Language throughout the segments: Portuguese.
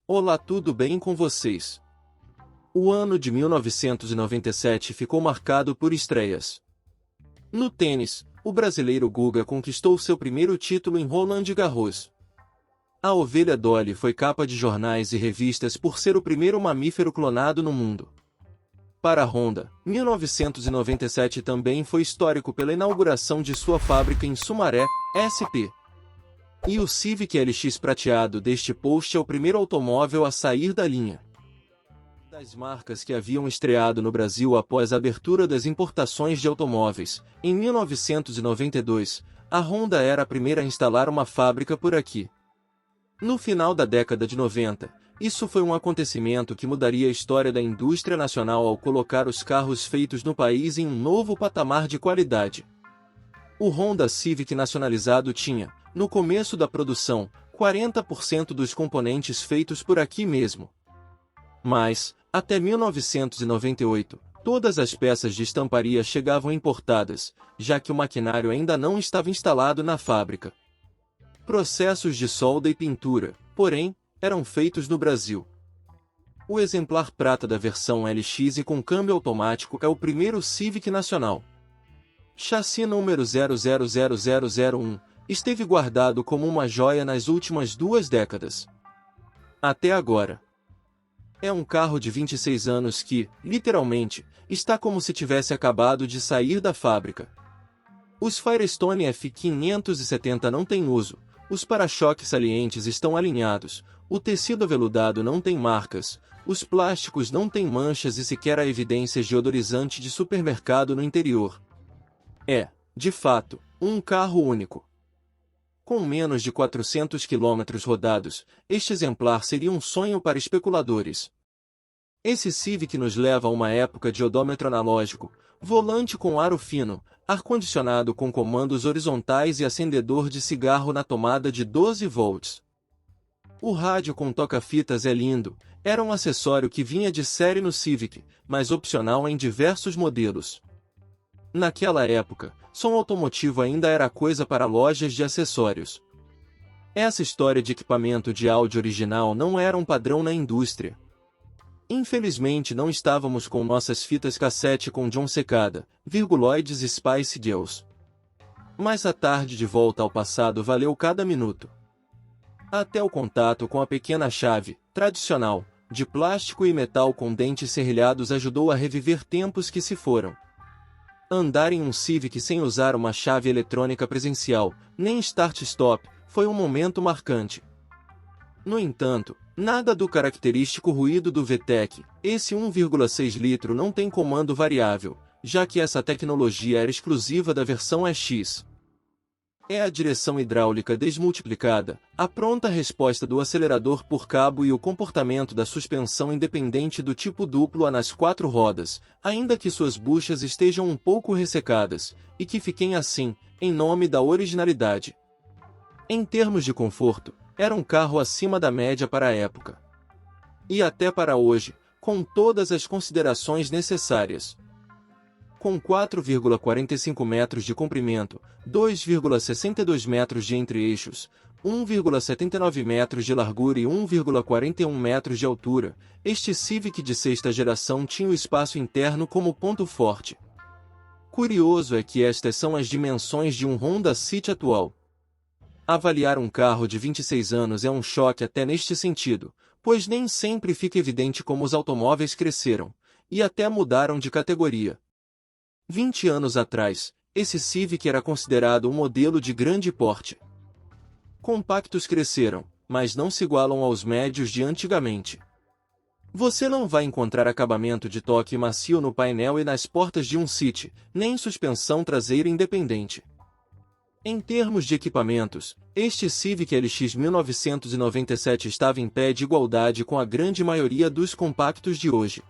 Olá, tudo bem com vocês? O ano de 1997 ficou marcado por estreias. No tênis, o brasileiro Guga conquistou seu primeiro título em Roland Garros. A ovelha Dolly foi capa de jornais e revistas por ser o primeiro mamífero clonado no mundo. Para a Honda, 1997 também foi histórico pela inauguração de sua fábrica em Sumaré, SP. E o Civic LX prateado deste post é o primeiro automóvel a sair da linha. Das marcas que haviam estreado no Brasil após a abertura das importações de automóveis, em 1992, a Honda era a primeira a instalar uma fábrica por aqui. No final da década de 90, isso foi um acontecimento que mudaria a história da indústria nacional ao colocar os carros feitos no país em um novo patamar de qualidade. O Honda Civic nacionalizado tinha, no começo da produção, 40% dos componentes feitos por aqui mesmo. Mas, até 1998, todas as peças de estamparia chegavam importadas, já que o maquinário ainda não estava instalado na fábrica. Processos de solda e pintura, porém, eram feitos no Brasil. O exemplar prata da versão LX e com câmbio automático é o primeiro Civic nacional. Chassi número 000001, esteve guardado como uma joia nas últimas 2 décadas. Até agora. É um carro de 26 anos que, literalmente, está como se tivesse acabado de sair da fábrica. Os Firestone F570 não têm uso, os para-choques salientes estão alinhados, o tecido aveludado não tem marcas, os plásticos não têm manchas e sequer há evidências de odorizante de supermercado no interior. É, de fato, um carro único. Com menos de 400 km rodados, este exemplar seria um sonho para especuladores. Esse Civic nos leva a uma época de odômetro analógico, volante com aro fino, ar-condicionado com comandos horizontais e acendedor de cigarro na tomada de 12 volts. O rádio com toca-fitas é lindo, era um acessório que vinha de série no Civic, mas opcional em diversos modelos. Naquela época, som automotivo ainda era coisa para lojas de acessórios. Essa história de equipamento de áudio original não era um padrão na indústria. Infelizmente não estávamos com nossas fitas cassete com John Secada, Virguloides e Spice Girls. Mas a tarde de volta ao passado valeu cada minuto. Até o contato com a pequena chave, tradicional, de plástico e metal com dentes serrilhados ajudou a reviver tempos que se foram. Andar em um Civic sem usar uma chave eletrônica presencial, nem start-stop, foi um momento marcante. No entanto, nada do característico ruído do VTEC, esse 1,6 litro não tem comando variável, já que essa tecnologia era exclusiva da versão EX. É a direção hidráulica desmultiplicada, a pronta resposta do acelerador por cabo e o comportamento da suspensão independente do tipo duplo A nas 4 rodas, ainda que suas buchas estejam um pouco ressecadas, e que fiquem assim, em nome da originalidade. Em termos de conforto, era um carro acima da média para a época. E até para hoje, com todas as considerações necessárias. Com 4,45 metros de comprimento, 2,62 metros de entre-eixos, 1,79 metros de largura e 1,41 metros de altura, este Civic de 6ª geração tinha o espaço interno como ponto forte. Curioso é que estas são as dimensões de um Honda City atual. Avaliar um carro de 26 anos é um choque até neste sentido, pois nem sempre fica evidente como os automóveis cresceram, e até mudaram de categoria. 20 anos atrás, esse Civic era considerado um modelo de grande porte. Compactos cresceram, mas não se igualam aos médios de antigamente. Você não vai encontrar acabamento de toque macio no painel e nas portas de um City, nem suspensão traseira independente. Em termos de equipamentos, este Civic LX 1997 estava em pé de igualdade com a grande maioria dos compactos de hoje.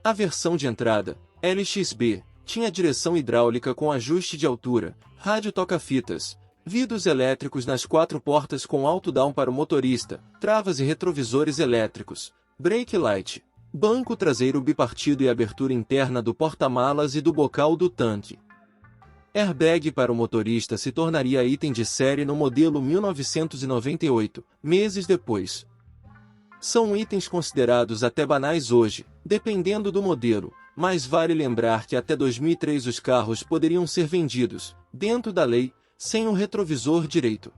A versão de entrada, LXB, tinha direção hidráulica com ajuste de altura, rádio toca-fitas, vidros elétricos nas 4 portas com alto-down para o motorista, travas e retrovisores elétricos, brake light, banco traseiro bipartido e abertura interna do porta-malas e do bocal do tanque. Airbag para o motorista se tornaria item de série no modelo 1998, meses depois. São itens considerados até banais hoje, dependendo do modelo, mas vale lembrar que até 2003 os carros poderiam ser vendidos, dentro da lei, sem o retrovisor direito.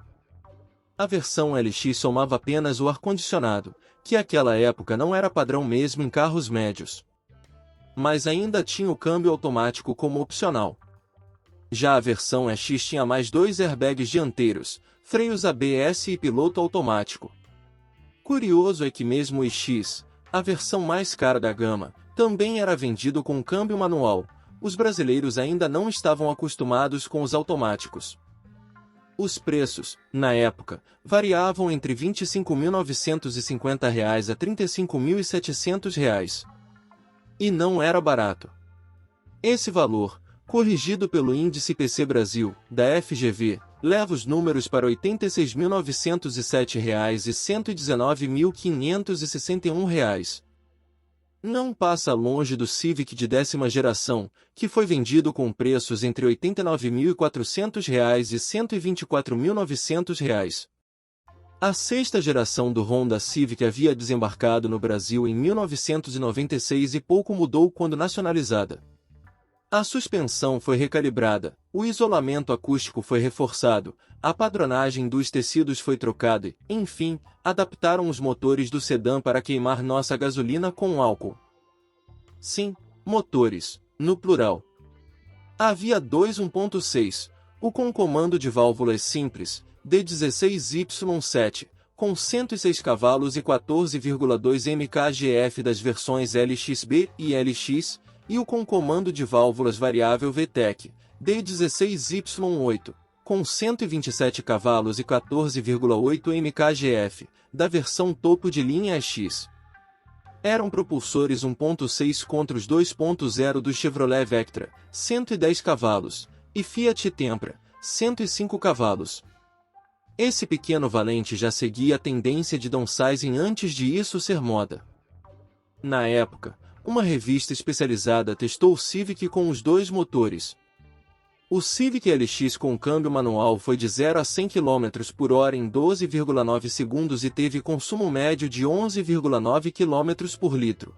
A versão LX somava apenas o ar-condicionado, que naquela época não era padrão mesmo em carros médios. Mas ainda tinha o câmbio automático como opcional. Já a versão EX tinha mais 2 airbags dianteiros, freios ABS e piloto automático. Curioso é que mesmo o EX, a versão mais cara da gama, também era vendido com câmbio manual. Os brasileiros ainda não estavam acostumados com os automáticos. Os preços, na época, variavam entre R$ 25.950 a R$ 35.700. E não era barato. Esse valor, corrigido pelo índice IPC Brasil, da FGV, leva os números para R$ 86.907 e R$ 119.561. Não passa longe do Civic de 10ª geração, que foi vendido com preços entre R$ 89.400 e R$ 124.900. A 6ª geração do Honda Civic havia desembarcado no Brasil em 1996 e pouco mudou quando nacionalizada. A suspensão foi recalibrada, o isolamento acústico foi reforçado, a padronagem dos tecidos foi trocada e, enfim, adaptaram os motores do sedã para queimar nossa gasolina com álcool. Sim, motores, no plural. Havia dois 1.6, o com comando de válvulas simples, D16Y7, com 106 cavalos e 14,2 mkgf das versões LXB e LX, e o com comando de válvulas variável VTEC, D16Y8, com 127 cavalos e 14,8 mkgf, da versão topo de linha X. Eram propulsores 1.6 contra os 2.0 do Chevrolet Vectra, 110 cavalos, e Fiat Tempra, 105 cavalos. Esse pequeno valente já seguia a tendência de downsizing antes de isso ser moda. Na época, uma revista especializada testou o Civic com os dois motores. O Civic LX com câmbio manual foi de 0 a 100 km por hora em 12,9 segundos e teve consumo médio de 11,9 km por litro.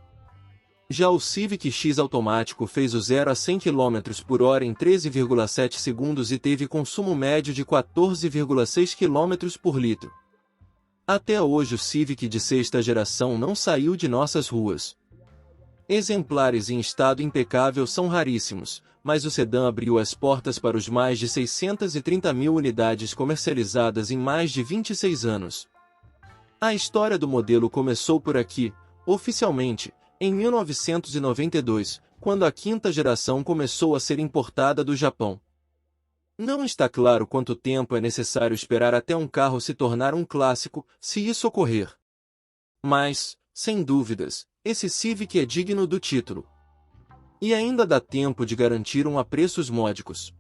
Já o Civic X automático fez o 0 a 100 km por hora em 13,7 segundos e teve consumo médio de 14,6 km por litro. Até hoje o Civic de 6ª geração não saiu de nossas ruas. Exemplares em estado impecável são raríssimos, mas o sedã abriu as portas para os mais de 630 mil unidades comercializadas em mais de 26 anos. A história do modelo começou por aqui, oficialmente, em 1992, quando a 5ª geração começou a ser importada do Japão. Não está claro quanto tempo é necessário esperar até um carro se tornar um clássico, se isso ocorrer. Mas, sem dúvidas, esse Civic é digno do título. E ainda dá tempo de garantir um a preços módicos.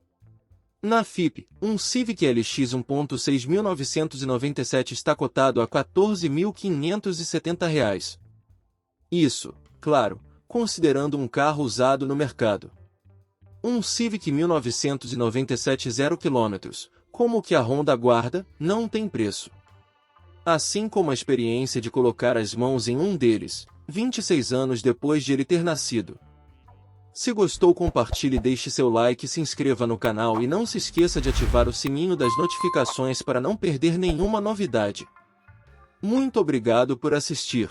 Na FIP, um Civic LX 1.6 1997 está cotado a R$ 14.570. Isso, claro, considerando um carro usado no mercado. Um Civic 1997 0 km, como o que a Honda guarda, não tem preço. Assim como a experiência de colocar as mãos em um deles, 26 anos depois de ele ter nascido. Se gostou, compartilhe, deixe seu like, se inscreva no canal e não se esqueça de ativar o sininho das notificações para não perder nenhuma novidade. Muito obrigado por assistir.